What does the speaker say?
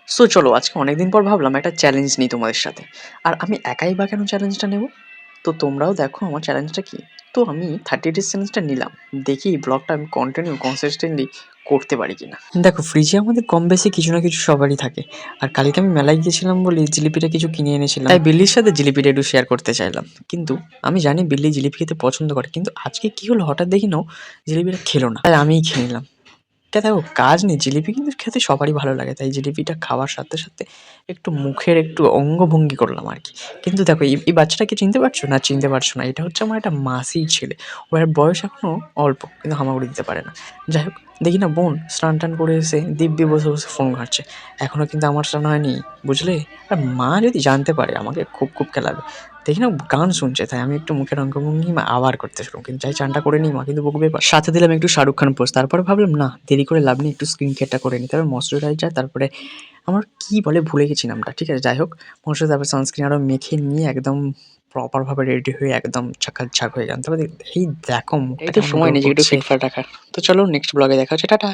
So চলো আজকে অনেকদিন পর ভাবলাম একটা চ্যালেঞ্জ নিই তোমাদের সাথে। আর আমি একাই বা কেন চ্যালেঞ্জটা নেব? তো তোমরাও দেখো আমার চ্যালেঞ্জটা কি। তো আমি 30 ডেজ চ্যালেঞ্জটা নিলাম, দেখি এই ব্লগটা আমি কন্টিনিউ কনসিস্টেন্টলি করতে পারি কিনা। দেখো ফ্রিজে আমাদের কম বেশি কিছু না কিছু সবারই থাকে। আর কালকে আমি মেলায় গিয়েছিলাম বলে জিলিপিটা কিছু কিনে এনেছিলাম, তাই বিল্লির সাথে জিলিপিটা একটু শেয়ার করতে চাইলাম। কিন্তু আমি জানি বিল্লি জিলিপি খেতে পছন্দ করে, কিন্তু আজকে কি হলো হঠাৎ দেখি নাও জিলিপিটা খেলো না, তাই আমিই খেয়ে নিলাম। দেখো কাজ নেই, জিলিপি কিন্তু খেতে সবারই ভালো লাগে, তাই জিলিপিটা খাওয়ার সাথে সাথে একটু মুখের একটু অঙ্গভঙ্গি করলাম আর কি। কিন্তু দেখো এই বাচ্চাটাকে চিনতে পারছো না? চিনতে পারছো না, এটা হচ্ছে আমার একটা মাসির ছেলে। ওর বয়স এখনো অল্প, কিন্তু হামাগুড়ি দিতে পারে না। যাই হোক, দেখি না বোন স্নান টান করে এসে দিব্যি বসে বসে ফোন ঘাঁটছে। এখনো কিন্তু আমার স্নান হয়নি, বুঝলে? আর মা যদি জানতে পারে আমাকে খুব খুব খেলাবে। দেখি না গান শুনছে, তাই আমি একটু মুখের অঙ্গভঙ্গি আবার করতে শুরু, কিন্তু যাই চানটা করে নিই, মা কিন্তু বকবে। সাথে দিলাম একটু শাহরুখ খান পোস্ট। তারপরে ভাবলাম না দেরি করে লাভ নেই, একটু স্ক্রিন কেয়ারটা করে নিই। তারপরে ময়শ্চারাইজার, তারপরে আমার কি বলে ভুলে গেছি নামটা, ঠিক আছে যাই হোক ময়শ্চারাইজার, তারপরে সানস্ক্রিন আরও মেখে নিয়ে একদম প্রপারভাবে রেডি হয়ে একদম ঝাঁক হয়ে গেলাম। তবে এই দেখো মুখটা এই তো কেমন সময় গ্লো নিজেকে একটু করছে। ফিটফাট রাখার। তো চলো নেক্সট ব্লগে দেখা হচ্ছে, টাটা।